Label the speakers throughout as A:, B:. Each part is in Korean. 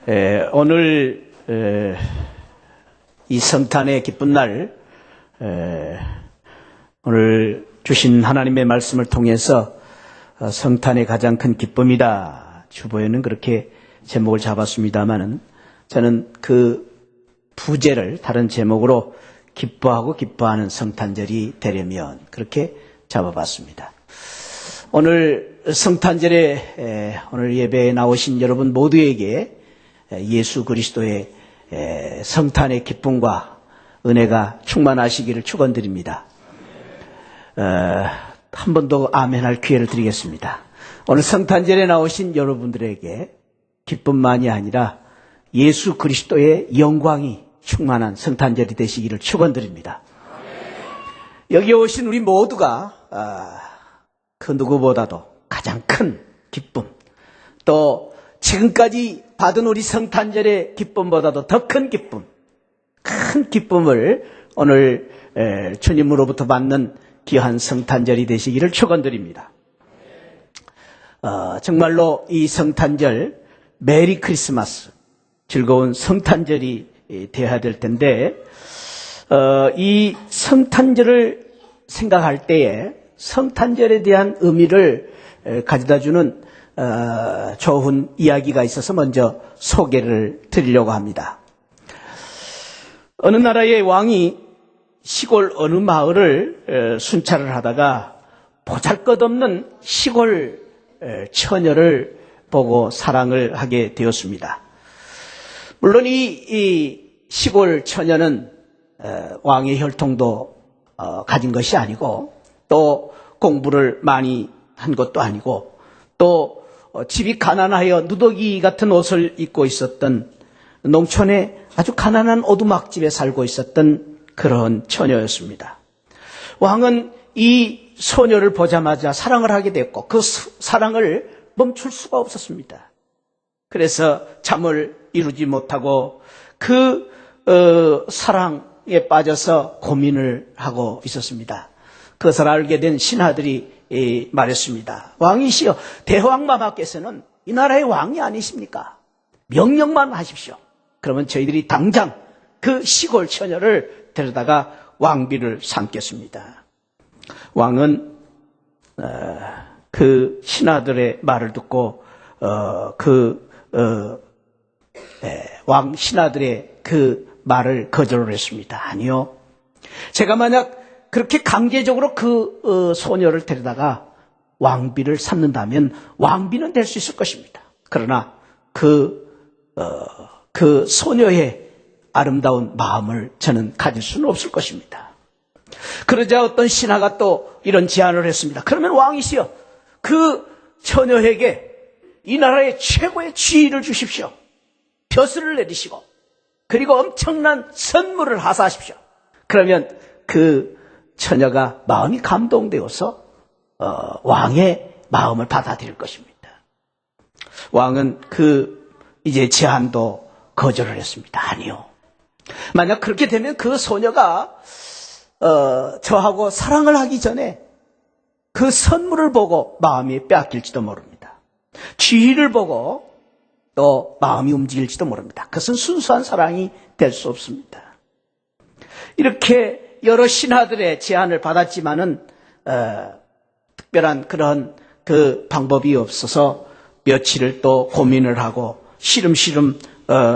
A: 오늘 이 성탄의 기쁜 날, 오늘 주신 하나님의 말씀을 통해서 성탄의 가장 큰 기쁨이다. 주보에는 그렇게 제목을 잡았습니다만은 저는 그 부제를 다른 제목으로 기뻐하고 기뻐하는 성탄절이 되려면 그렇게 잡아봤습니다. 오늘 성탄절에 오늘 예배에 나오신 여러분 모두에게 예수 그리스도의 성탄의 기쁨과 은혜가 충만하시기를 축원드립니다. 한 번 더 아멘할 기회를 드리겠습니다. 오늘 성탄절에 나오신 여러분들에게 기쁨만이 아니라 예수 그리스도의 영광이 충만한 성탄절이 되시기를 축원드립니다. 여기 오신 우리 모두가 그 누구보다도 가장 큰 기쁨, 또 지금까지 받은 우리 성탄절의 기쁨보다도 더 큰 기쁨, 큰 기쁨을 오늘 주님으로부터 받는 귀한 성탄절이 되시기를 축원드립니다. 정말로 이 성탄절 메리 크리스마스, 즐거운 성탄절이 되어야 될 텐데 이 성탄절을 생각할 때에 성탄절에 대한 의미를 가져다주는 좋은 이야기가 있어서 먼저 소개를 드리려고 합니다. 어느 나라의 왕이 시골 어느 마을을 순찰을 하다가 보잘것없는 시골 처녀를 보고 사랑을 하게 되었습니다. 물론 이 시골 처녀는 왕의 혈통도 가진 것이 아니고 또 공부를 많이 한 것도 아니고 또 집이 가난하여 누더기 같은 옷을 입고 있었던 농촌의 아주 가난한 오두막집에 살고 있었던 그런 처녀였습니다. 왕은 이 소녀를 보자마자 사랑을 하게 됐고 그 사랑을 멈출 수가 없었습니다. 그래서 잠을 이루지 못하고 그 사랑에 빠져서 고민을 하고 있었습니다. 그것을 알게 된 신하들이 말했습니다. 왕이시여, 대왕마마께서는 이 나라의 왕이 아니십니까? 명령만 하십시오. 그러면 저희들이 당장 그 시골 처녀를 데려다가 왕비를 삼겠습니다. 왕은 그 신하들의 말을 듣고 왕 신하들의 그 말을 거절을 했습니다. 아니요, 제가 만약 그렇게 강제적으로 그 소녀를 데려다가 왕비를 삼는다면 왕비는 될 수 있을 것입니다. 그러나 그 소녀의 아름다운 마음을 저는 가질 수는 없을 것입니다. 그러자 어떤 신하가 또 이런 제안을 했습니다. 그러면 왕이시여, 그 처녀에게 이 나라의 최고의 지위를 주십시오. 벼슬을 내리시고 그리고 엄청난 선물을 하사하십시오. 그러면 그 처녀가 마음이 감동되어서 왕의 마음을 받아들일 것입니다. 왕은 이제 제안도 거절을 했습니다. 아니요, 만약 그렇게 되면 그 소녀가 저하고 사랑을 하기 전에 그 선물을 보고 마음이 빼앗길지도 모릅니다. 지위를 보고 또 마음이 움직일지도 모릅니다. 그것은 순수한 사랑이 될 수 없습니다. 이렇게 여러 신하들의 제안을 받았지만은 특별한 그런 그 방법이 없어서 며칠을 또 고민을 하고 시름시름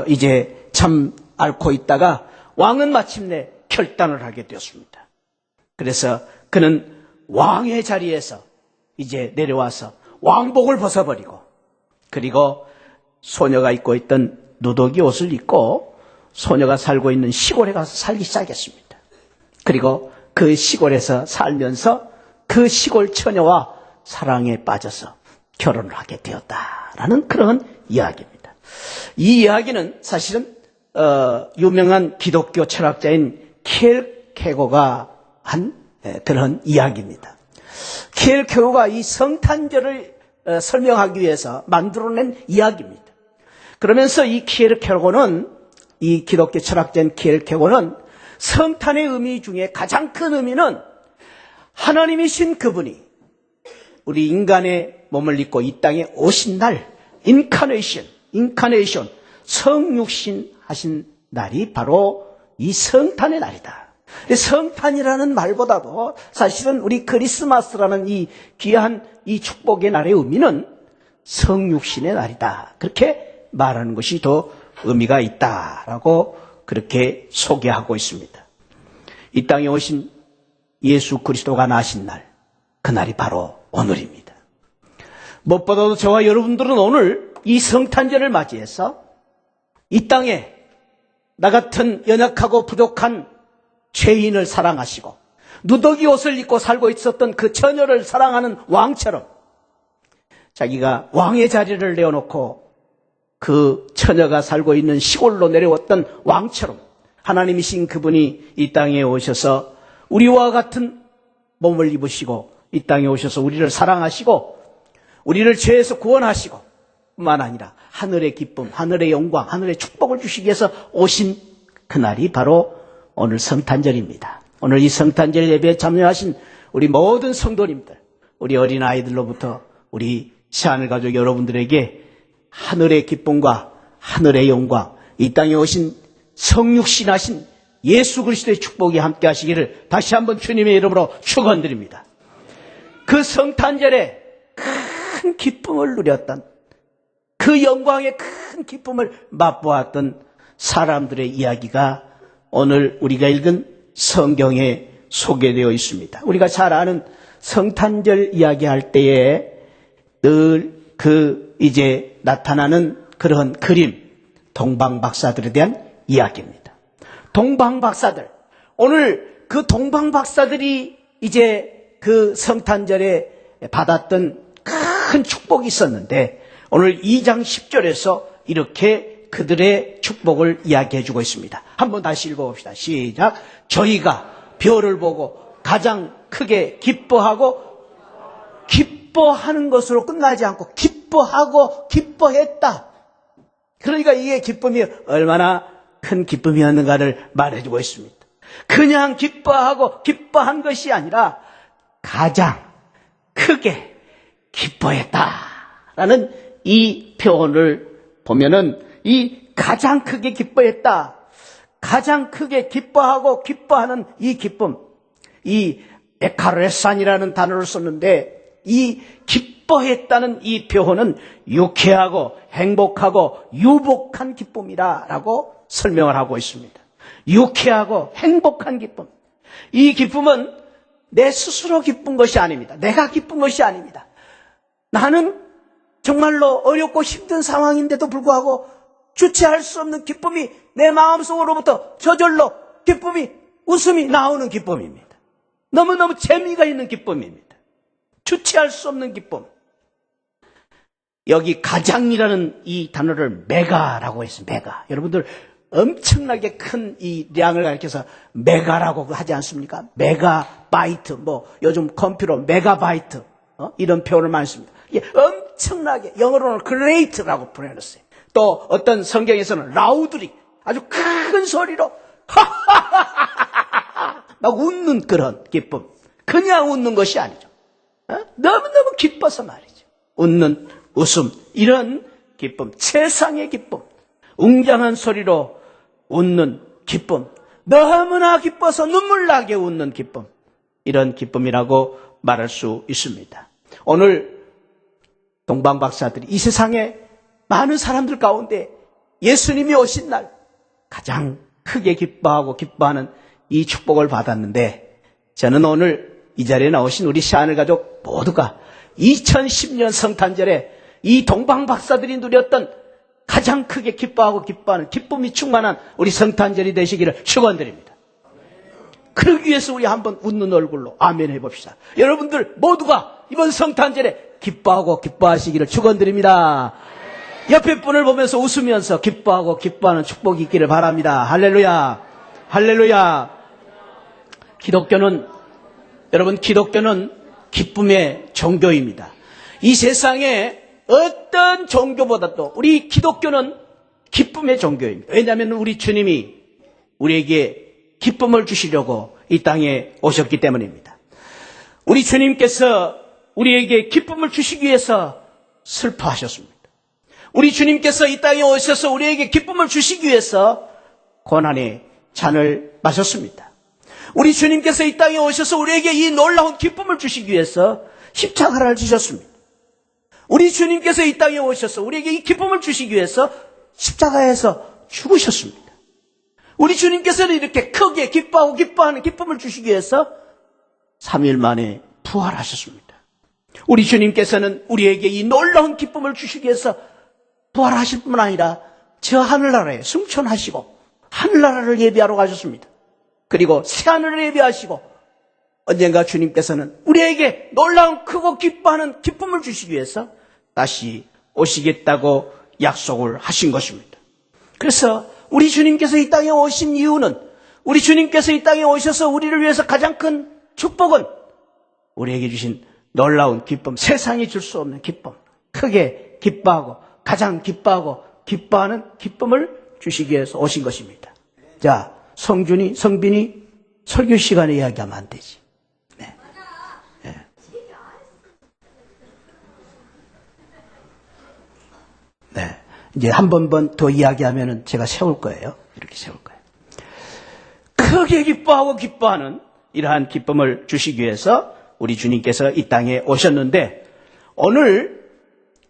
A: 이제 참 앓고 있다가 왕은 마침내 결단을 하게 되었습니다. 그래서 그는 왕의 자리에서 이제 내려와서 왕복을 벗어버리고 그리고 소녀가 입고 있던 누더기 옷을 입고 소녀가 살고 있는 시골에 가서 살기 시작했습니다. 그리고 그 시골에서 살면서 그 시골 처녀와 사랑에 빠져서 결혼을 하게 되었다라는 그런 이야기입니다. 이 이야기는 사실은 유명한 기독교 철학자인 킬케고가 한 그런 이야기입니다. 킬케고가 이 성탄절을 설명하기 위해서 만들어낸 이야기입니다. 그러면서 이 킬케고는, 이 기독교 철학자인 킬케고는 성탄의 의미 중에 가장 큰 의미는 하나님이신 그분이 우리 인간의 몸을 입고 이 땅에 오신 날, 인카네이션, 성육신 하신 날이 바로 이 성탄의 날이다. 성탄이라는 말보다도 사실은 우리 크리스마스라는 이 귀한 이 축복의 날의 의미는 성육신의 날이다. 그렇게 말하는 것이 더 의미가 있다라고 그렇게 소개하고 있습니다. 이 땅에 오신 예수 그리스도가 나신 날, 그날이 바로 오늘입니다. 무엇보다도 저와 여러분들은 오늘 이 성탄절을 맞이해서 이 땅에 나 같은 연약하고 부족한 죄인을 사랑하시고 누더기 옷을 입고 살고 있었던 그 처녀를 사랑하는 왕처럼 자기가 왕의 자리를 내어놓고 그 처녀가 살고 있는 시골로 내려왔던 왕처럼 하나님이신 그분이 이 땅에 오셔서 우리와 같은 몸을 입으시고 이 땅에 오셔서 우리를 사랑하시고 우리를 죄에서 구원하시고 뿐만 아니라 하늘의 기쁨, 하늘의 영광, 하늘의 축복을 주시기 위해서 오신 그날이 바로 오늘 성탄절입니다. 오늘 이 성탄절 예배에 참여하신 우리 모든 성도님들, 우리 어린아이들로부터 우리 시하늘 가족 여러분들에게 하늘의 기쁨과 하늘의 영광, 이 땅에 오신 성육신하신 예수 그리스도의 축복이 함께 하시기를 다시 한번 주님의 이름으로 축원드립니다. 그 성탄절에 큰 기쁨을 누렸던 그 영광의 큰 기쁨을 맛보았던 사람들의 이야기가 오늘 우리가 읽은 성경에 소개되어 있습니다. 우리가 잘 아는 성탄절 이야기할 때에 늘 이제 나타나는 그런 그림, 동방박사들에 대한 이야기입니다. 동방박사들, 오늘 그 동방박사들이 이제 그 성탄절에 받았던 큰 축복이 있었는데 오늘 2장 10절에서 이렇게 그들의 축복을 이야기해 주고 있습니다. 한번 다시 읽어봅시다. 시작. 저희가 별을 보고 가장 크게 기뻐하는 것으로 끝나지 않고 기뻐하고 기뻐했다. 그러니까 이게 기쁨이 얼마나 큰 기쁨이었는가를 말해주고 있습니다. 그냥 기뻐하고 기뻐한 것이 아니라 가장 크게 기뻐했다라는 이 표현을 보면은 이 가장 크게 기뻐했다, 가장 크게 기뻐하고 기뻐하는 이 기쁨, 이 에카레산이라는 단어를 썼는데 이 기뻐했다는 이 표현은 유쾌하고 행복하고 유복한 기쁨이라고 설명을 하고 있습니다. 유쾌하고 행복한 기쁨. 이 기쁨은 내 스스로 기쁜 것이 아닙니다. 내가 기쁜 것이 아닙니다. 나는 정말로 어렵고 힘든 상황인데도 불구하고 주체할 수 없는 기쁨이 내 마음속으로부터 저절로 기쁨이, 웃음이 나오는 기쁨입니다. 너무너무 재미가 있는 기쁨입니다. 주체할 수 없는 기쁨. 여기 가장이라는 이 단어를 메가라고 했어요. 메가. 여러분들 엄청나게 큰 이 량을 가리켜서 메가라고 하지 않습니까? 메가바이트, 요즘 컴퓨터 메가바이트, 이런 표현을 많이 씁니다. 이게 엄청나게, 영어로는 great라고 표현했어요. 또 어떤 성경에서는 라우드리, 아주 큰 소리로 막 웃는 그런 기쁨. 그냥 웃는 것이 아니죠. 너무너무 기뻐서 말이죠. 웃는 웃음, 이런 기쁨, 세상의 기쁨, 웅장한 소리로 웃는 기쁨, 너무나 기뻐서 눈물 나게 웃는 기쁨, 이런 기쁨이라고 말할 수 있습니다. 오늘 동방박사들이 이 세상에 많은 사람들 가운데 예수님이 오신 날 가장 크게 기뻐하고 기뻐하는 이 축복을 받았는데, 저는 오늘 이 자리에 나오신 우리 시하늘 가족 모두가 2010년 성탄절에 이 동방박사들이 누렸던 가장 크게 기뻐하고 기뻐하는 기쁨이 충만한 우리 성탄절이 되시기를 축원드립니다. 그러기 위해서 우리 한번 웃는 얼굴로 아멘 해봅시다. 여러분들 모두가 이번 성탄절에 기뻐하고 기뻐하시기를 축원드립니다. 옆에 분을 보면서 웃으면서 기뻐하고 기뻐하는 축복이 있기를 바랍니다. 할렐루야, 할렐루야. 여러분 기독교는 기쁨의 종교입니다. 이 세상에 어떤 종교보다도 우리 기독교는 기쁨의 종교입니다. 왜냐하면 우리 주님이 우리에게 기쁨을 주시려고 이 땅에 오셨기 때문입니다. 우리 주님께서 우리에게 기쁨을 주시기 위해서 슬퍼하셨습니다. 우리 주님께서 이 땅에 오셔서 우리에게 기쁨을 주시기 위해서 고난의 잔을 마셨습니다. 우리 주님께서 이 땅에 오셔서 우리에게 이 놀라운 기쁨을 주시기 위해서 십자가를 지셨습니다. 우리 주님께서 이 땅에 오셔서 우리에게 이 기쁨을 주시기 위해서 십자가에서 죽으셨습니다. 우리 주님께서는 이렇게 크게 기뻐하고 기뻐하는 기쁨을 주시기 위해서 3일 만에 부활하셨습니다. 우리 주님께서는 우리에게 이 놀라운 기쁨을 주시기 위해서 부활하실 뿐만 아니라 저 하늘나라에 승천하시고 하늘나라를 예비하러 가셨습니다. 그리고 새하늘을 예비하시고 언젠가 주님께서는 우리에게 놀라운 크고 기뻐하는 기쁨을 주시기 위해서 다시 오시겠다고 약속을 하신 것입니다. 그래서 우리 주님께서 이 땅에 오신 이유는, 우리 주님께서 이 땅에 오셔서 우리를 위해서 가장 큰 축복은 우리에게 주신 놀라운 기쁨, 세상이 줄 수 없는 기쁨, 크게 기뻐하고 가장 기뻐하고 기뻐하는 기쁨을 주시기 위해서 오신 것입니다. 자, 성빈이 설교 시간에 이야기하면 안 되지. 네. 네. 네. 이제 한 번 더 이야기하면은 제가 세울 거예요. 이렇게 세울 거예요. 크게 기뻐하고 기뻐하는 이러한 기쁨을 주시기 위해서 우리 주님께서 이 땅에 오셨는데, 오늘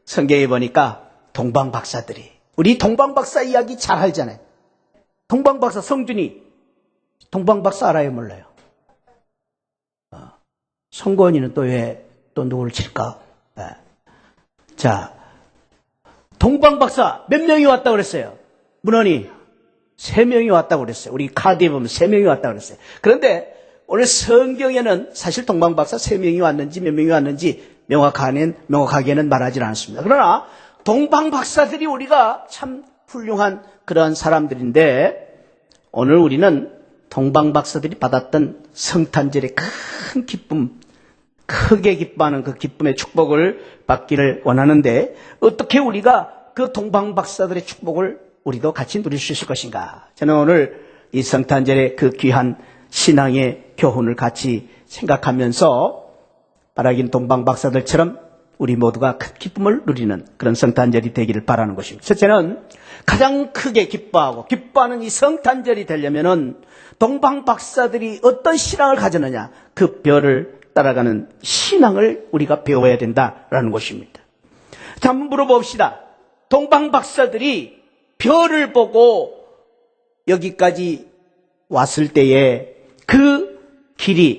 A: 성경에 보니까 동방박사들이, 우리 동방박사 이야기 잘 알잖아요. 동방박사 성준이 동방박사 알아요, 몰라요? 성권이는 또 왜 또 누구를 칠까? 네. 자, 동방박사 몇 명이 왔다고 그랬어요? 문헌이 3명이 왔다고 그랬어요. 우리 카드에 보면 3명이 왔다고 그랬어요. 그런데 오늘 성경에는 사실 동방박사 3명이 왔는지 몇 명이 왔는지 명확하게는 말하지 않습니다. 그러나 동방박사들이 우리가 참 훌륭한 그러한 사람들인데, 오늘 우리는 동방박사들이 받았던 성탄절의 큰 기쁨, 크게 기뻐하는 그 기쁨의 축복을 받기를 원하는데, 어떻게 우리가 그 동방박사들의 축복을 우리도 같이 누릴 수 있을 것인가? 저는 오늘 이 성탄절의 그 귀한 신앙의 교훈을 같이 생각하면서 바라긴 동방박사들처럼 우리 모두가 큰 기쁨을 누리는 그런 성탄절이 되기를 바라는 것입니다. 첫째는 가장 크게 기뻐하는 이 성탄절이 되려면은 동방박사들이 어떤 신앙을 가졌느냐, 그 별을 따라가는 신앙을 우리가 배워야 된다라는 것입니다. 자, 한번 물어봅시다. 동방박사들이 별을 보고 여기까지 왔을 때에 그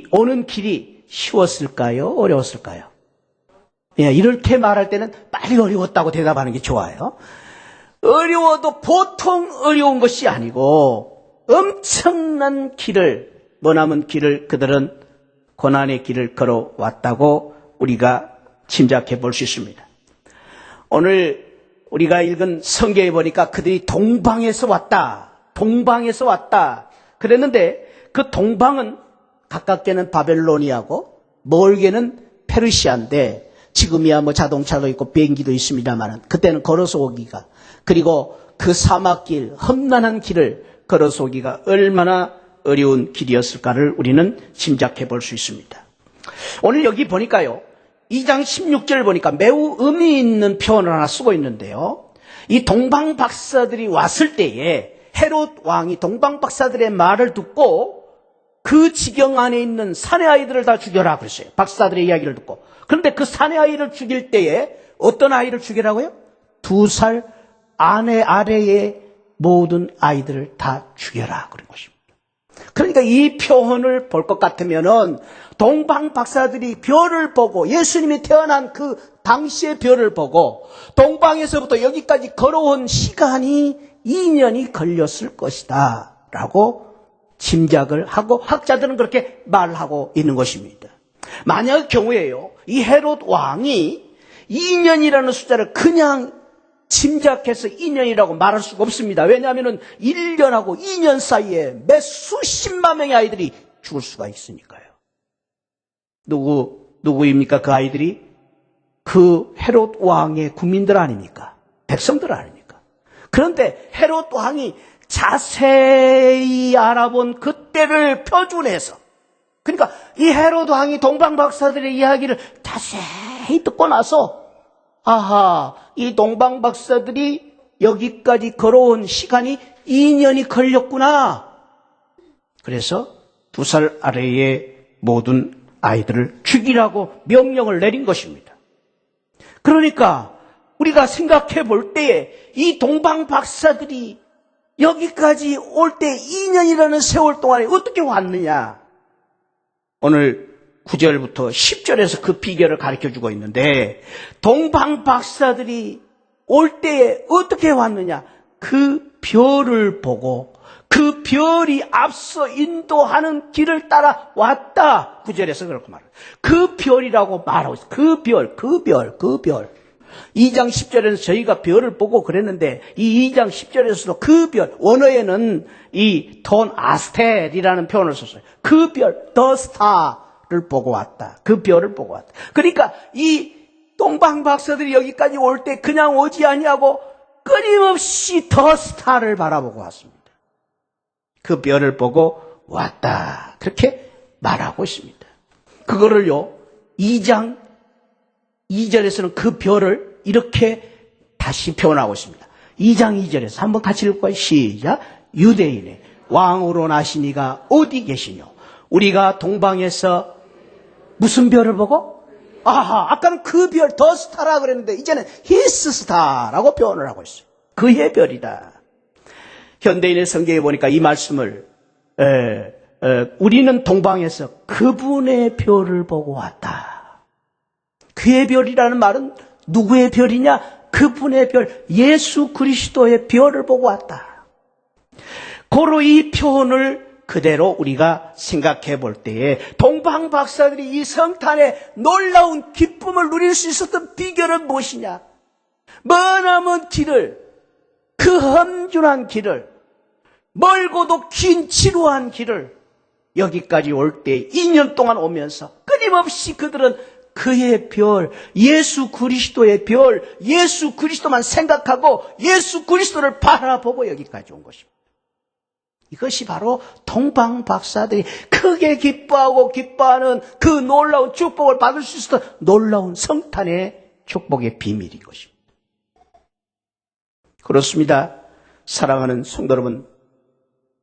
A: 오는 길이 쉬웠을까요? 어려웠을까요? 예, 이렇게 말할 때는 빨리 어려웠다고 대답하는 게 좋아요. 어려워도 보통 어려운 것이 아니고 엄청난 길을, 머나먼 길을 그들은 고난의 길을 걸어왔다고 우리가 짐작해 볼 수 있습니다. 오늘 우리가 읽은 성경에 보니까 그들이 동방에서 왔다 그랬는데, 그 동방은 가깝게는 바벨로니아고 멀게는 페르시아인데, 지금이야 뭐 자동차도 있고 비행기도 있습니다만 그때는 걸어서 오기가, 그리고 그 사막길, 험난한 길을 걸어서 오기가 얼마나 어려운 길이었을까를 우리는 짐작해 볼 수 있습니다. 오늘 여기 보니까요, 2장 16절 보니까 매우 의미 있는 표현을 하나 쓰고 있는데요, 이 동방박사들이 왔을 때에 헤롯 왕이 동방박사들의 말을 듣고 그 지경 안에 있는 사내 아이들을 다 죽여라 그랬어요. 박사들의 이야기를 듣고. 그런데 그 사내 아이를 죽일 때에 어떤 아이를 죽이라고요? 2살 아래의 모든 아이들을 다 죽여라 그런 것입니다. 그러니까 이 표현을 볼 것 같으면은 동방 박사들이 별을 보고, 예수님이 태어난 그 당시의 별을 보고 동방에서부터 여기까지 걸어온 시간이 2년이 걸렸을 것이다 라고 짐작을 하고 학자들은 그렇게 말하고 있는 것입니다. 만약 경우에요, 이 헤롯 왕이 2년이라는 숫자를 그냥 짐작해서 2년이라고 말할 수가 없습니다. 왜냐하면 1년하고 2년 사이에 몇 수십만 명의 아이들이 죽을 수가 있으니까요. 누구입니까? 그 아이들이 그 헤롯 왕의 국민들 아닙니까? 백성들 아닙니까? 그런데 헤롯 왕이 자세히 알아본 그때를 표준해서, 그러니까 이 헤롯 왕이 동방 박사들의 이야기를 자세히 듣고 나서 아하, 이 동방 박사들이 여기까지 걸어온 시간이 2년이 걸렸구나. 그래서 2살 아래의 모든 아이들을 죽이라고 명령을 내린 것입니다. 그러니까 우리가 생각해 볼 때 이 동방 박사들이 여기까지 올 때 2년이라는 세월 동안에 어떻게 왔느냐. 오늘 9절부터 10절에서 그 비결을 가르쳐주고 있는데, 동방 박사들이 올 때에 어떻게 왔느냐. 그 별을 보고 그 별이 앞서 인도하는 길을 따라 왔다. 9절에서 그렇게 말해요. 그 별이라고 말하고 있어요. 그 별. 2장 10절에서 저희가 별을 보고 그랬는데, 이 2장 10절에서도 그 별, 원어에는 이 돈 아스텔이라는 표현을 썼어요. 그 별, the star를 보고 왔다. 그 별을 보고 왔다. 그러니까 이 동방 박사들이 여기까지 올 때 그냥 오지 아니하고 끊임없이 the star를 바라보고 왔습니다. 그 별을 보고 왔다. 그렇게 말하고 있습니다. 그거를요, 2장 2절에서는 그 별을 이렇게 다시 표현하고 있습니다. 2장 2절에서 한번 같이 읽을까요? 시작. 유대인의 왕으로 나신 이가 어디 계시뇨? 우리가 동방에서 무슨 별을 보고? 아하, 아까는 그 별, 더 스타라 그랬는데 이제는 히스 스타라고 표현을 하고 있어요. 그의 별이다. 현대인의 성경에 보니까 이 말씀을 우리는 동방에서 그분의 별을 보고 왔다. 그의 별이라는 말은 누구의 별이냐? 그분의 별, 예수 그리스도의 별을 보고 왔다. 고로 이 표현을 그대로 우리가 생각해 볼 때에 동방 박사들이 이 성탄의 놀라운 기쁨을 누릴 수 있었던 비결은 무엇이냐? 머나먼 길을, 그 험준한 길을, 멀고도 긴 지루한 길을 여기까지 올 때 2년 동안 오면서 끊임없이 그들은 그의 별, 예수 그리스도의 별, 예수 그리스도만 생각하고 예수 그리스도를 바라보고 여기까지 온 것입니다. 이것이 바로 동방 박사들이 크게 기뻐하고 기뻐하는 그 놀라운 축복을 받을 수 있었던 놀라운 성탄의 축복의 비밀인 것입니다. 그렇습니다. 사랑하는 성도 여러분,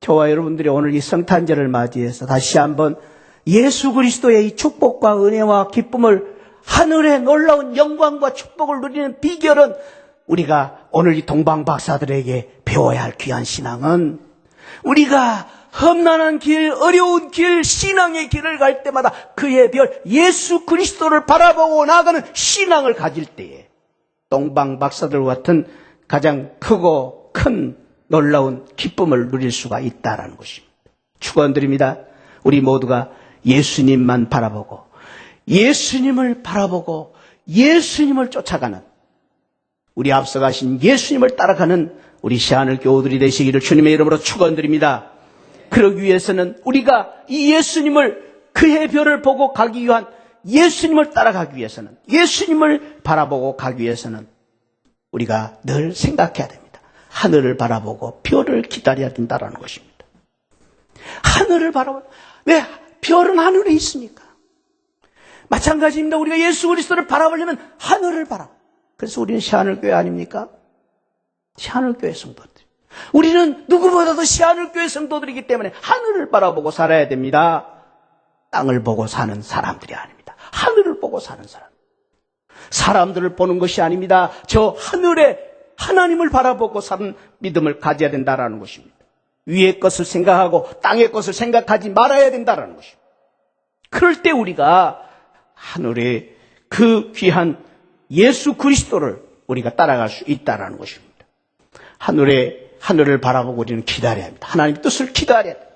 A: 저와 여러분들이 오늘 이 성탄절을 맞이해서 다시 한번 예수 그리스도의 이 축복과 은혜와 기쁨을, 하늘의 놀라운 영광과 축복을 누리는 비결은 우리가 오늘 이 동방 박사들에게 배워야 할 귀한 신앙은, 우리가 험난한 길, 어려운 길, 신앙의 길을 갈 때마다 그의 별 예수 그리스도를 바라보고 나아가는 신앙을 가질 때에 동방 박사들과 같은 가장 크고 큰 놀라운 기쁨을 누릴 수가 있다라는 것입니다. 축원드립니다. 우리 모두가 예수님만 바라보고 예수님을 바라보고 예수님을 쫓아가는, 우리 앞서가신 예수님을 따라가는 우리 시안을 교우들이 되시기를 주님의 이름으로 축원드립니다. 그러기 위해서는 우리가 이 예수님을, 그의 별을 보고 가기 위한, 예수님을 따라가기 위해서는, 예수님을 바라보고 가기 위해서는 우리가 늘 생각해야 됩니다. 하늘을 바라보고 별을 기다려야 된다는 것입니다. 하늘을 바라보고, 왜? 별은 하늘에 있으니까. 마찬가지입니다. 우리가 예수 그리스도를 바라보려면 하늘을 바라. 그래서 우리는 시안을교회 아닙니까? 시안을교회 성도들. 우리는 누구보다도 시안을교회 성도들이기 때문에 하늘을 바라보고 살아야 됩니다. 땅을 보고 사는 사람들이 아닙니다. 하늘을 보고 사는 사람. 사람들을 보는 것이 아닙니다. 저 하늘에 하나님을 바라보고 사는 믿음을 가져야 된다는 것입니다. 위의 것을 생각하고 땅의 것을 생각하지 말아야 된다는 것입니다. 그럴 때 우리가 하늘의 그 귀한 예수 그리스도를 우리가 따라갈 수 있다는 것입니다. 하늘을 바라보고 우리는 기다려야 합니다. 하나님의 뜻을 기다려야 합니다.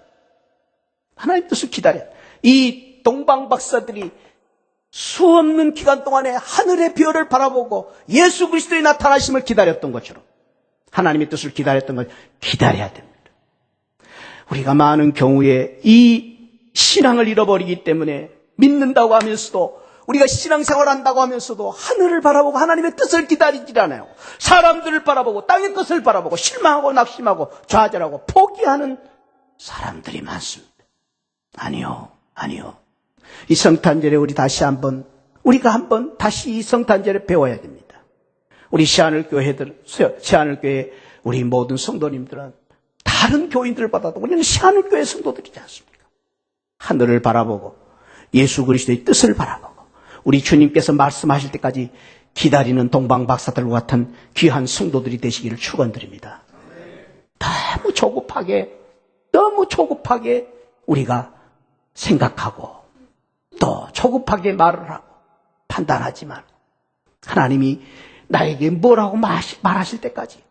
A: 하나님의 뜻을 기다려야 합니다. 이 동방 박사들이 수없는 기간 동안에 하늘의 별을 바라보고 예수 그리스도의 나타나심을 기다렸던 것처럼 하나님의 뜻을 기다렸던 걸 기다려야 됩니다. 우리가 많은 경우에 이 신앙을 잃어버리기 때문에 믿는다고 하면서도, 우리가 신앙생활 한다고 하면서도 하늘을 바라보고 하나님의 뜻을 기다리질 않아요. 사람들을 바라보고 땅의 것을 바라보고 실망하고 낙심하고 좌절하고 포기하는 사람들이 많습니다. 아니요. 이 성탄절에 우리가 한번 다시 이 성탄절에 배워야 됩니다. 우리 시하늘교회 우리 모든 성도님들은 다른 교인들을 받아도 우리는 시하늘교회 성도들이지 않습니까? 하늘을 바라보고 예수 그리스도의 뜻을 바라보고 우리 주님께서 말씀하실 때까지 기다리는 동방박사들과 같은 귀한 성도들이 되시기를 축원드립니다. 너무 조급하게 우리가 생각하고 또 조급하게 말을 하고 판단하지 말고 하나님이 나에게 뭐라고 말하실 때까지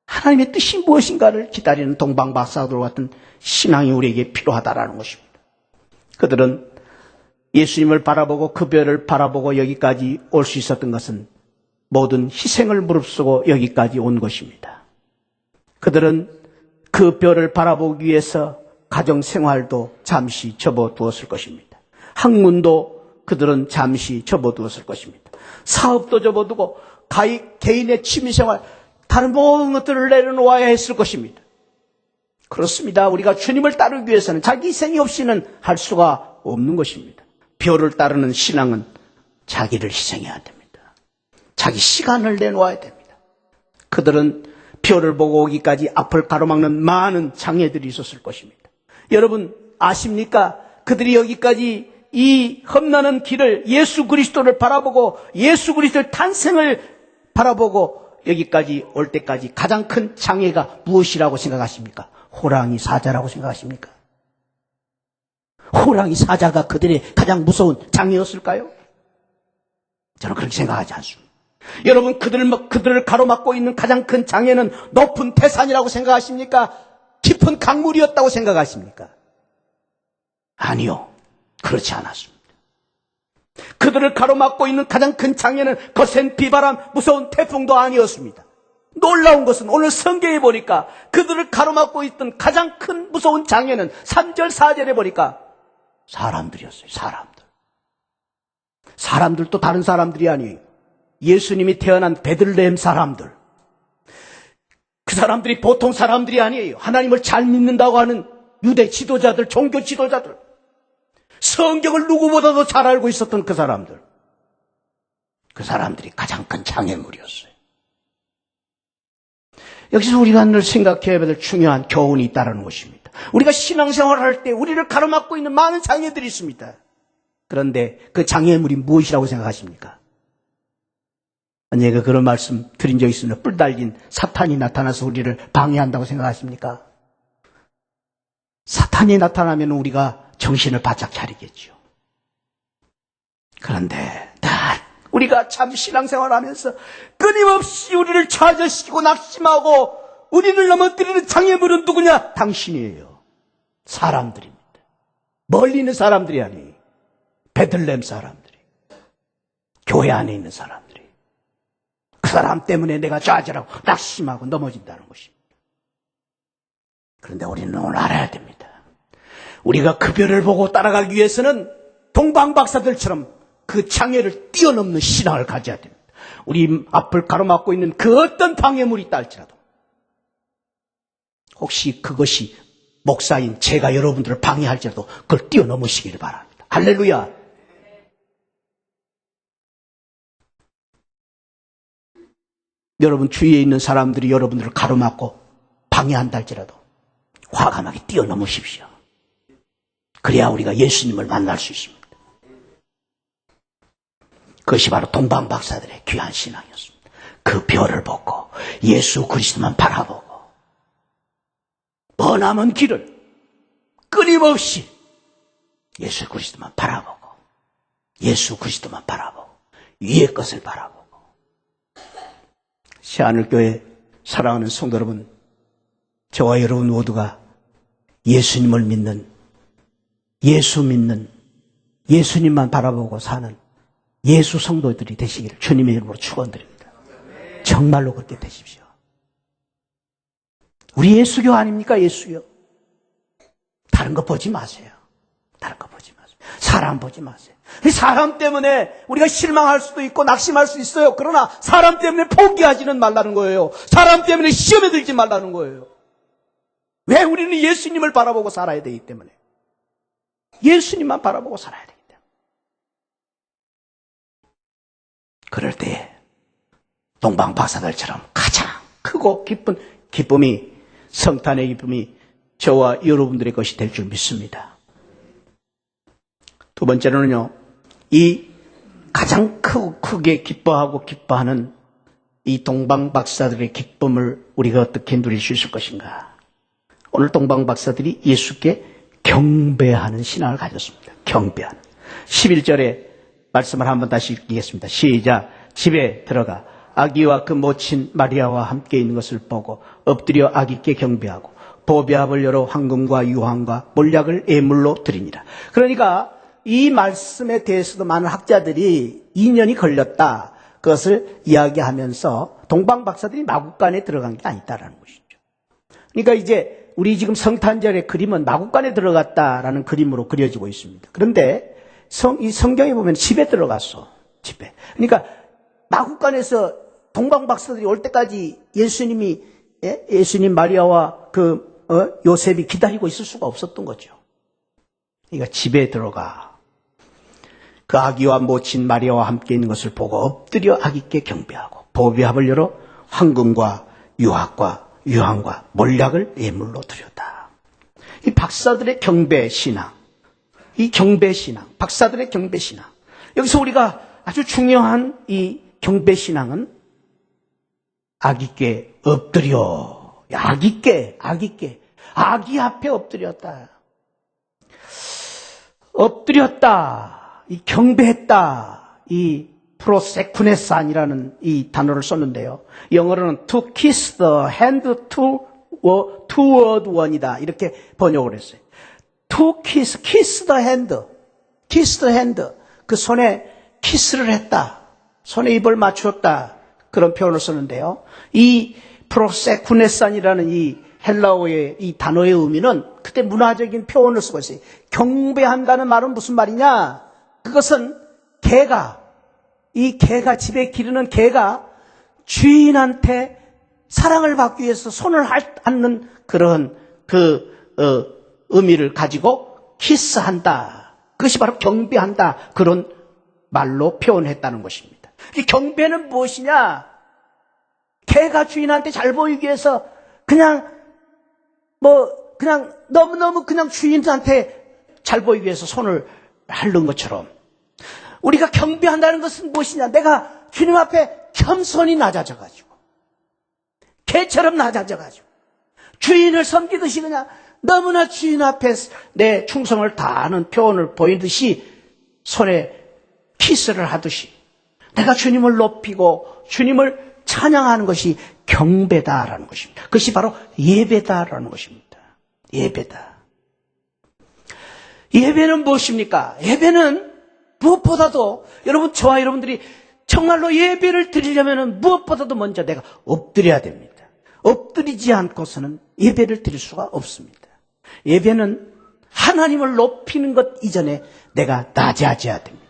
A: 하나님의 뜻이 무엇인가를 기다리는 동방박사들 같은 신앙이 우리에게 필요하다라는 것입니다. 그들은 예수님을 바라보고 그 별을 바라보고 여기까지 올 수 있었던 것은 모든 희생을 무릅쓰고 여기까지 온 것입니다. 그들은 그 별을 바라보기 위해서 가정생활도 잠시 접어두었을 것입니다. 학문도 그들은 잠시 접어두었을 것입니다. 사업도 접어두고 개인의 취미생활, 다른 모든 것들을 내려놓아야 했을 것입니다. 그렇습니다. 우리가 주님을 따르기 위해서는 자기 희생이 없이는 할 수가 없는 것입니다. 별을 따르는 신앙은 자기를 희생해야 됩니다. 자기 시간을 내놓아야 됩니다. 그들은 별을 보고 오기까지 앞을 가로막는 많은 장애들이 있었을 것입니다. 여러분 아십니까? 그들이 여기까지 이 험난한 길을 예수 그리스도를 바라보고 예수 그리스도의 탄생을 바라보고 여기까지 올 때까지 가장 큰 장애가 무엇이라고 생각하십니까? 호랑이 사자라고 생각하십니까? 호랑이 사자가 그들의 가장 무서운 장애였을까요? 저는 그렇게 생각하지 않습니다. 여러분 그들을 가로막고 있는 가장 큰 장애는 높은 태산이라고 생각하십니까? 깊은 강물이었다고 생각하십니까? 아니요. 그렇지 않았습니다. 그들을 가로막고 있는 가장 큰 장애는 거센 비바람, 무서운 태풍도 아니었습니다. 놀라운 것은 오늘 성경에 보니까 그들을 가로막고 있던 가장 큰 무서운 장애는 3절 4절에 보니까 사람들이었어요. 사람들도 다른 사람들이 아니에요. 예수님이 태어난 베들레헴 사람들. 그 사람들이 보통 사람들이 아니에요. 하나님을 잘 믿는다고 하는 유대 지도자들, 종교 지도자들. 성경을 누구보다도 잘 알고 있었던 그 사람들. 그 사람들이 가장 큰 장애물이었어요. 여기서 우리가 늘 생각해야 될 중요한 교훈이 있다는 것입니다. 우리가 신앙생활을 할 때 우리를 가로막고 있는 많은 장애들이 있습니다. 그런데 그 장애물이 무엇이라고 생각하십니까? 제가 그런 말씀 드린 적이 있습니다. 뿔 달린 사탄이 나타나서 우리를 방해한다고 생각하십니까? 사탄이 나타나면 우리가 정신을 바짝 차리겠죠. 그런데 우리가 참 신앙생활을 하면서 끊임없이 우리를 좌절시키고 낙심하고 우리를 넘어뜨리는 장애물은 누구냐? 당신이에요. 사람들입니다. 멀리 있는 사람들이 아니에요. 베들레헴 사람들이. 교회 안에 있는 사람들이. 그 사람 때문에 내가 좌절하고 낙심하고 넘어진다는 것입니다. 그런데 우리는 오늘 알아야 됩니다. 우리가 그 별을 보고 따라가기 위해서는 동방박사들처럼 그 장애를 뛰어넘는 신앙을 가져야 됩니다. 우리 앞을 가로막고 있는 그 어떤 방해물이 있다 할지라도 혹시 그것이 목사인 제가 여러분들을 방해할지라도 그걸 뛰어넘으시기를 바랍니다. 할렐루야. 여러분 주위에 있는 사람들이 여러분들을 가로막고 방해한다 할지라도 과감하게 뛰어넘으십시오. 그래야 우리가 예수님을 만날 수 있습니다. 그것이 바로 동방박사들의 귀한 신앙이었습니다. 그 별을 보고 예수 그리스도만 바라보고 머나먼 길을 끊임없이 예수 그리스도만 바라보고 예수 그리스도만 바라보고 위의 것을 바라보고 시하늘교회 사랑하는 성도 여러분, 저와 여러분 모두가 예수님을 믿는 예수님만 바라보고 사는 예수 성도들이 되시기를 주님의 이름으로 축원드립니다. 정말로 그렇게 되십시오. 우리 예수교 아닙니까? 예수교. 다른 거 보지 마세요. 사람 보지 마세요. 사람 때문에 우리가 실망할 수도 있고 낙심할 수 있어요. 그러나 사람 때문에 포기하지는 말라는 거예요. 사람 때문에 시험에 들지 말라는 거예요. 왜? 우리는 예수님을 바라보고 살아야 되기 때문에. 예수님만 바라보고 살아야 되기 때문에. 그럴 때에 동방 박사들처럼 가장 크고 기쁜 기쁨이, 성탄의 기쁨이 저와 여러분들의 것이 될 줄 믿습니다. 두 번째로는요, 이 가장 크게 기뻐하는 이 동방 박사들의 기쁨을 우리가 어떻게 누릴 수 있을 것인가? 오늘 동방 박사들이 예수께 경배하는 신앙을 가졌습니다. 경배하는. 11절에 말씀을 한번 다시 읽겠습니다. 시작. 집에 들어가 아기와 그 모친 마리아와 함께 있는 것을 보고 엎드려 아기께 경배하고 보배합을 열어 황금과 유황과 몰약을 예물로 드리니라. 그러니까 이 말씀에 대해서도 많은 학자들이 2년이 걸렸다, 그것을 이야기하면서 동방 박사들이 마국간에 들어간 게 아니다라는 것이죠. 그러니까 이제 우리 지금 성탄절의 그림은 마국간에 들어갔다라는 그림으로 그려지고 있습니다. 그런데 이 성경에 보면 집에 들어갔어. 집에. 그러니까 마국간에서 동방 박사들이 올 때까지 예수님 마리아와 요셉이 기다리고 있을 수가 없었던 거죠. 그러니까 집에 들어가 그 아기와 모친 마리아와 함께 있는 것을 보고 엎드려 아기께 경배하고 보배합을 열어 황금과 유황과 몰약을 예물로 드렸다. 이 박사들의 경배 신앙, 이 경배 신앙, 박사들의 경배 신앙. 여기서 우리가 아주 중요한 이 경배 신앙은 아기께 엎드려, 아기 앞에 엎드렸다. 이 경배했다. 이 프로세쿠네산이라는 이 단어를 썼는데요. 영어로는 to kiss the hand toward one이다. 이렇게 번역을 했어요. to kiss the hand. 그 손에 키스를 했다. 손에 입을 맞추었다. 그런 표현을 썼는데요. 이 프로세쿠네산이라는 이 헬라어의 이 단어의 의미는 그때 문화적인 표현을 쓰고 있어요. 경배한다는 말은 무슨 말이냐? 그것은 집에 기르는 개가 주인한테 사랑을 받기 위해서 손을 얹는 그런 의미를 가지고 키스한다. 그것이 바로 경배한다. 그런 말로 표현했다는 것입니다. 이 경배는 무엇이냐? 개가 주인한테 잘 보이기 위해서 그냥 너무너무 그냥 주인한테 잘 보이기 위해서 손을 핥는 것처럼 우리가 경배한다는 것은 무엇이냐? 내가 주님 앞에 겸손히 낮아져가지고 개처럼 낮아져가지고 주인을 섬기듯이 그냥 너무나 주인 앞에 내 충성을 다하는 표현을 보이듯이 손에 키스를 하듯이 내가 주님을 높이고 주님을 찬양하는 것이 경배다라는 것입니다. 그것이 바로 예배다라는 것입니다. 예배는 무엇입니까? 예배는 무엇보다도 저와 여러분들이 정말로 예배를 드리려면 무엇보다도 먼저 내가 엎드려야 됩니다. 엎드리지 않고서는 예배를 드릴 수가 없습니다. 예배는 하나님을 높이는 것 이전에 내가 낮아져야 됩니다.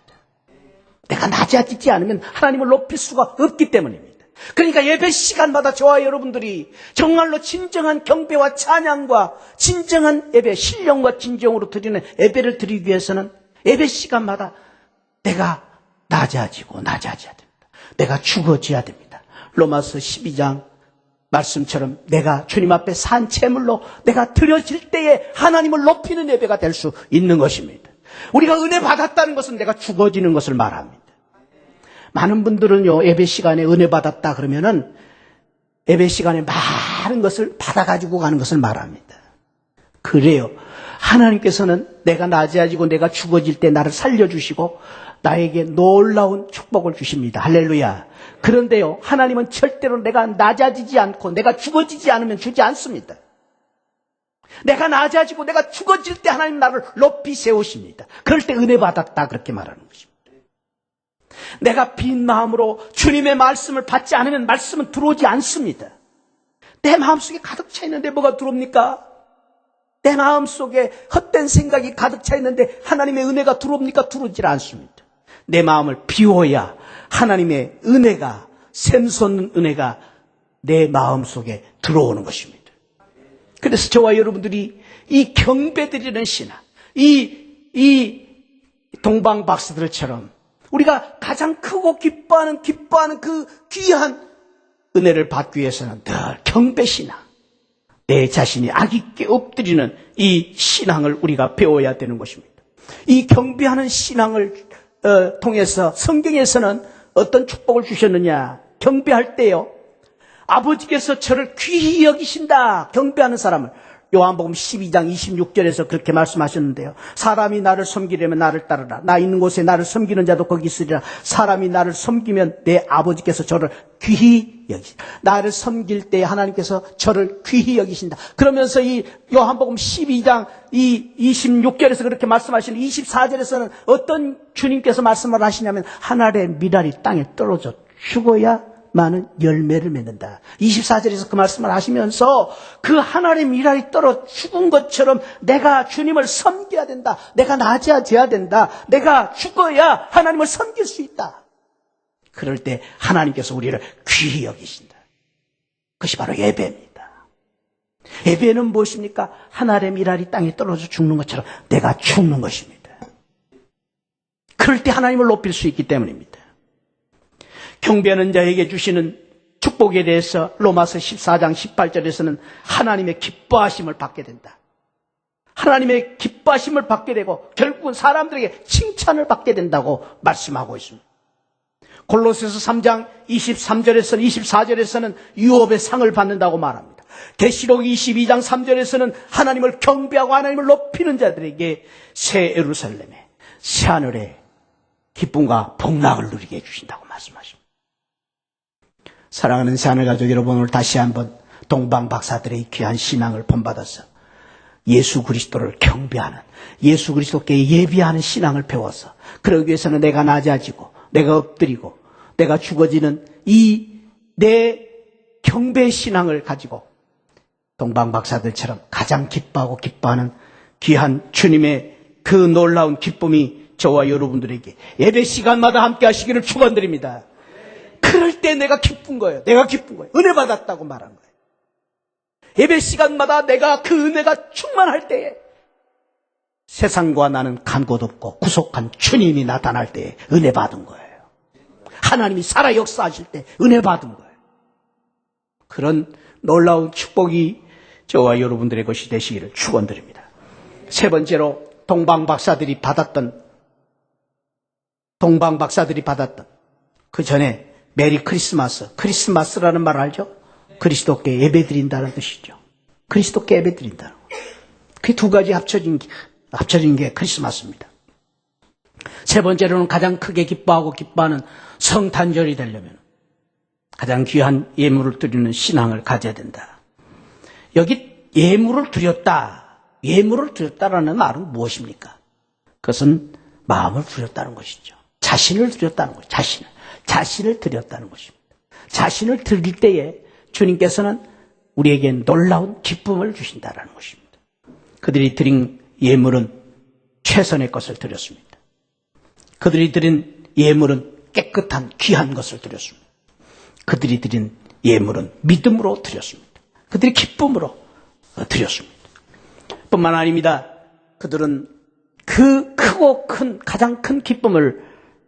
A: 내가 낮아지지 않으면 하나님을 높일 수가 없기 때문입니다. 그러니까 예배 시간마다 저와 여러분들이 정말로 진정한 경배와 찬양과 진정한 예배, 신령과 진정으로 드리는 예배를 드리기 위해서는 예배 시간마다 내가 낮아져야 됩니다. 내가 죽어져야 됩니다. 로마서 12장 말씀처럼 내가 주님 앞에 산 제물로 내가 드려질 때에 하나님을 높이는 예배가 될 수 있는 것입니다. 우리가 은혜 받았다는 것은 내가 죽어지는 것을 말합니다. 많은 분들은요, 예배 시간에 은혜 받았다 그러면은 예배 시간에 많은 것을 받아가지고 가는 것을 말합니다. 그래요. 하나님께서는 내가 낮아지고 내가 죽어질 때 나를 살려주시고 나에게 놀라운 축복을 주십니다. 할렐루야. 그런데요, 하나님은 절대로 내가 낮아지지 않고 내가 죽어지지 않으면 주지 않습니다. 내가 낮아지고 내가 죽어질 때 하나님 나를 높이 세우십니다. 그럴 때 은혜 받았다 그렇게 말하는 것입니다. 내가 빈 마음으로 주님의 말씀을 받지 않으면 말씀은 들어오지 않습니다. 내 마음속에 가득 차 있는데 뭐가 들어옵니까? 내 마음속에 헛된 생각이 가득 차 있는데 하나님의 은혜가 들어옵니까? 들어오질 않습니다. 내 마음을 비워야 하나님의 은혜가, 샘솟는 은혜가 내 마음속에 들어오는 것입니다. 그래서 저와 여러분들이 이 경배드리는 신앙, 이 동방 박사들처럼 우리가 가장 크고 기뻐하는 그 귀한 은혜를 받기 위해서는 늘 경배신앙, 내 자신이 악있게 엎드리는 이 신앙을 우리가 배워야 되는 것입니다. 이 경배하는 신앙을 통해서 성경에서는 어떤 축복을 주셨느냐? 경배할 때요, 아버지께서 저를 귀히 여기신다. 경배하는 사람을. 요한복음 12장 26절에서 그렇게 말씀하셨는데요. 사람이 나를 섬기려면 나를 따르라. 나 있는 곳에 나를 섬기는 자도 거기 있으리라. 사람이 나를 섬기면 내 아버지께서 저를 귀히 여기신다. 나를 섬길 때 하나님께서 저를 귀히 여기신다. 그러면서 이 요한복음 12장 이 26절에서 그렇게 말씀하시는 24절에서는 어떤 주님께서 말씀을 하시냐면, 하늘의 미랄이 땅에 떨어져 죽어야 많은 열매를 맺는다. 24절에서 그 말씀을 하시면서 그 하늘의 미랄이 떨어 죽은 것처럼 내가 주님을 섬겨야 된다. 내가 낮아져야 된다. 내가 죽어야 하나님을 섬길 수 있다. 그럴 때 하나님께서 우리를 귀히 여기신다. 그것이 바로 예배입니다. 예배는 무엇입니까? 하늘의 미랄이 땅에 떨어져 죽는 것처럼 내가 죽는 것입니다. 그럴 때 하나님을 높일 수 있기 때문입니다. 경배하는 자에게 주시는 축복에 대해서 로마서 14장 18절에서는 하나님의 기뻐하심을 받게 된다. 하나님의 기뻐하심을 받게 되고 결국은 사람들에게 칭찬을 받게 된다고 말씀하고 있습니다. 골로새서 3장 23절에서는 24절에서는 유업의 상을 받는다고 말합니다. 계시록 22장 3절에서는 하나님을 경배하고 하나님을 높이는 자들에게 새 예루살렘에 새 하늘에 기쁨과 복락을 누리게 해주신다고 말씀하십니다. 사랑하는 새하늘 가족 여러분, 오늘 다시 한번 동방 박사들의 귀한 신앙을 본받아서 예수 그리스도를 경배하는, 예수 그리스도께 예비하는 신앙을 배워서, 그러기 위해서는 내가 낮아지고 내가 엎드리고 내가 죽어지는 이 내 경배 신앙을 가지고 동방 박사들처럼 가장 기뻐하고 기뻐하는 귀한 주님의 그 놀라운 기쁨이 저와 여러분들에게 예배 시간마다 함께 하시기를 축원드립니다. 그럴 때 내가 기쁜 거예요. 내가 기쁜 거예요. 은혜 받았다고 말한 거예요. 예배 시간마다 내가 그 은혜가 충만할 때에 세상과 나는 간 곳 없고 구속한 주님이 나타날 때에 은혜 받은 거예요. 하나님이 살아 역사하실 때 은혜 받은 거예요. 그런 놀라운 축복이 저와 여러분들의 것이 되시기를 축원드립니다. 세 번째로 동방 박사들이 받았던 그 전에 메리 크리스마스, 크리스마스라는 말 알죠? 그리스도께 예배드린다는 뜻이죠. 그리스도께 예배드린다는 거예요. 그 두 가지 합쳐진 게 크리스마스입니다. 세 번째로는 가장 크게 기뻐하는 성탄절이 되려면 가장 귀한 예물을 드리는 신앙을 가져야 된다. 여기 예물을 드렸다라는 말은 무엇입니까? 그것은 마음을 드렸다는 것이죠. 자신을 드렸다는 거죠. 자신을 드렸다는 것입니다. 자신을 드릴 때에 주님께서는 우리에게 놀라운 기쁨을 주신다는 것입니다. 그들이 드린 예물은 최선의 것을 드렸습니다. 그들이 드린 예물은 깨끗한 귀한 것을 드렸습니다. 그들이 드린 예물은 믿음으로 드렸습니다. 그들이 기쁨으로 드렸습니다. 뿐만 아닙니다. 그들은 그 크고 가장 큰 기쁨을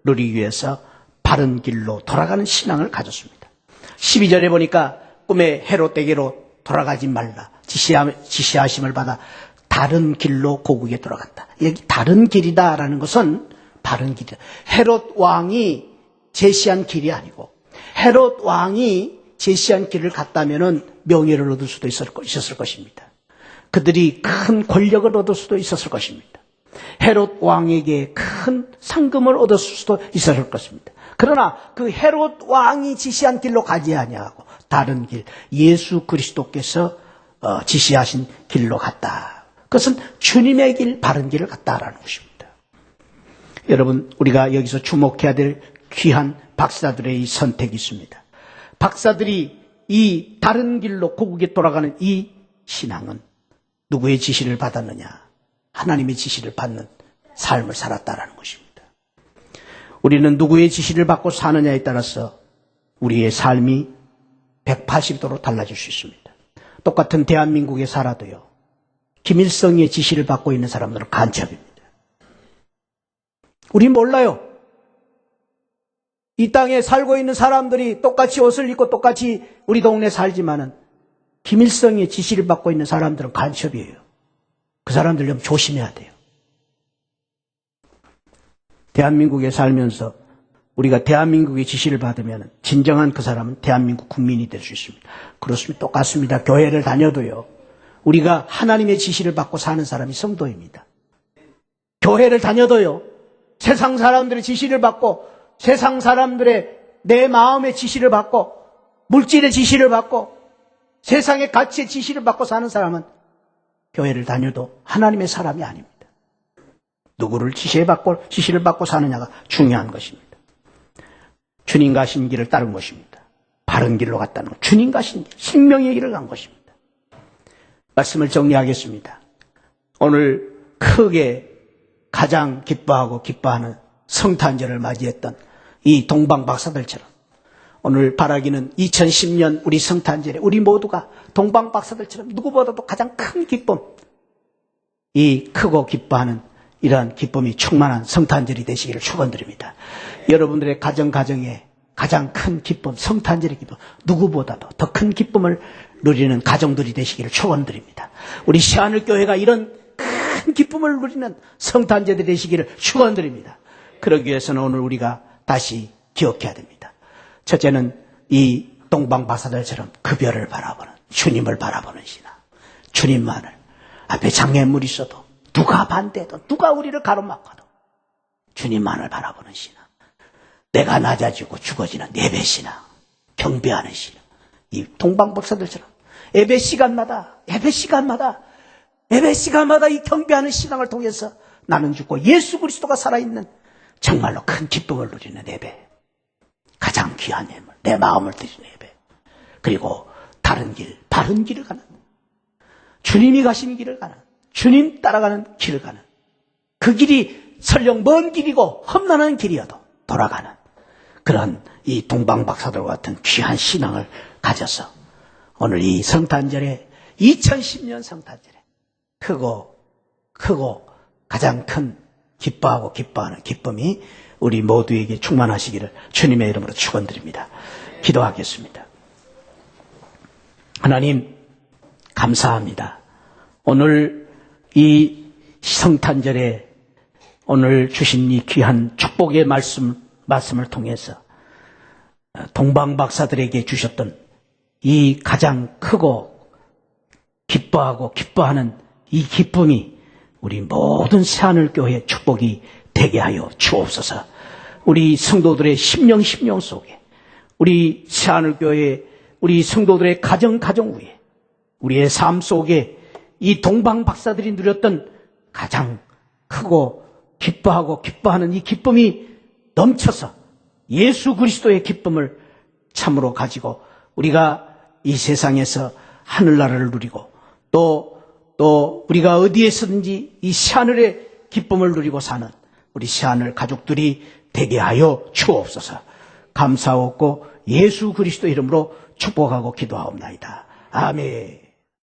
A: 누리기 위해서 바른 길로 돌아가는 신앙을 가졌습니다. 12절에 보니까 꿈에 헤롯에게로 돌아가지 말라 지시하심을 받아 다른 길로 고국에 돌아간다. 여기 다른 길이다라는 것은 바른 길이다. 헤롯 왕이 제시한 길이 아니고 헤롯 왕이 제시한 길을 갔다면은 명예를 얻을 수도 있었을 것입니다. 그들이 큰 권력을 얻을 수도 있었을 것입니다. 헤롯 왕에게 큰 상금을 얻었을 수도 있었을 것입니다. 그러나 그 헤롯 왕이 지시한 길로 가지 아니하고 다른 길, 예수 그리스도께서 지시하신 길로 갔다. 그것은 주님의 길, 바른 길을 갔다라는 것입니다. 여러분, 우리가 여기서 주목해야 될 귀한 박사들의 이 선택이 있습니다. 박사들이 이 다른 길로 고국에 돌아가는 이 신앙은 누구의 지시를 받았느냐? 하나님의 지시를 받는 삶을 살았다라는 것입니다. 우리는 누구의 지시를 받고 사느냐에 따라서 우리의 삶이 180도로 달라질 수 있습니다. 똑같은 대한민국에 살아도요, 김일성의 지시를 받고 있는 사람들은 간첩입니다. 우리 몰라요. 이 땅에 살고 있는 사람들이 똑같이 옷을 입고 똑같이 우리 동네 살지만은 김일성의 지시를 받고 있는 사람들은 간첩이에요. 그 사람들 좀 조심해야 돼요. 대한민국에 살면서 우리가 대한민국의 지시를 받으면 진정한 그 사람은 대한민국 국민이 될 수 있습니다. 그렇습니다. 똑같습니다. 교회를 다녀도요. 우리가 하나님의 지시를 받고 사는 사람이 성도입니다. 교회를 다녀도요. 세상 사람들의 지시를 받고 세상 사람들의 내 마음의 지시를 받고 물질의 지시를 받고 세상의 가치의 지시를 받고 사는 사람은 교회를 다녀도 하나님의 사람이 아닙니다. 누구를 지시를 받고 사느냐가 중요한 것입니다. 주님 가신 길을 따른 것입니다. 바른 길로 갔다는 것. 주님 가신 길, 생명의 길을 간 것입니다. 말씀을 정리하겠습니다. 오늘 크게 가장 기뻐하고 기뻐하는 성탄절을 맞이했던 이 동방박사들처럼 오늘 바라기는 2010년 우리 성탄절에 우리 모두가 동방박사들처럼 누구보다도 가장 큰 기쁨, 이 크고 기뻐하는 이러한 기쁨이 충만한 성탄절이 되시기를 축원드립니다. 여러분들의 가정에 가장 큰 기쁨, 성탄절의 기쁨, 누구보다도 더 큰 기쁨을 누리는 가정들이 되시기를 축원드립니다. 우리 시하늘교회가 이런 큰 기쁨을 누리는 성탄절이 되시기를 축원드립니다. 그러기 위해서는 오늘 우리가 다시 기억해야 됩니다. 첫째는 이 동방박사들처럼 그 별을 바라보는, 주님을 바라보는 신앙. 주님만을, 앞에 장애물이 있어도 누가 반대해도 누가 우리를 가로막아도 주님만을 바라보는 신앙. 내가 낮아지고 죽어지는 예배 신앙, 경배하는 신앙. 이 동방박사들처럼 예배 시간마다 이 경배하는 신앙을 통해서 나는 죽고 예수 그리스도가 살아있는 정말로 큰 기쁨을 누리는 예배. 가장 귀한 예물, 내 마음을 드리는 예배. 그리고 다른 길, 바른 길을 가는, 주님이 가신 길을 가는, 주님 따라가는 길을 가는, 그 길이 설령 먼 길이고 험난한 길이어도 돌아가는 그런 이 동방박사들과 같은 귀한 신앙을 가져서 오늘 이 성탄절에 2010년 성탄절에 크고 가장 큰 기뻐하고 기뻐하는 기쁨이 우리 모두에게 충만하시기를 주님의 이름으로 축원드립니다. 기도하겠습니다. 하나님 감사합니다. 오늘 이 성탄절에 오늘 주신 이 귀한 축복의 말씀을 통해서 동방박사들에게 주셨던 이 가장 크고 기뻐하고 기뻐하는 이 기쁨이 우리 모든 새하늘교회의 축복이 되게 하여 주옵소서. 우리 성도들의 심령 속에, 우리 새하늘교회 우리 성도들의 가정 위에, 우리의 삶 속에 이 동방박사들이 누렸던 가장 크고 기뻐하고 기뻐하는 이 기쁨이 넘쳐서 예수 그리스도의 기쁨을 참으로 가지고 우리가 이 세상에서 하늘나라를 누리고 또 우리가 어디에서든지 이 새하늘의 기쁨을 누리고 사는 우리 새하늘 가족들이 되게 하여 주옵소서. 감사하고 예수 그리스도 이름으로 축복하고 기도하옵나이다. 아멘.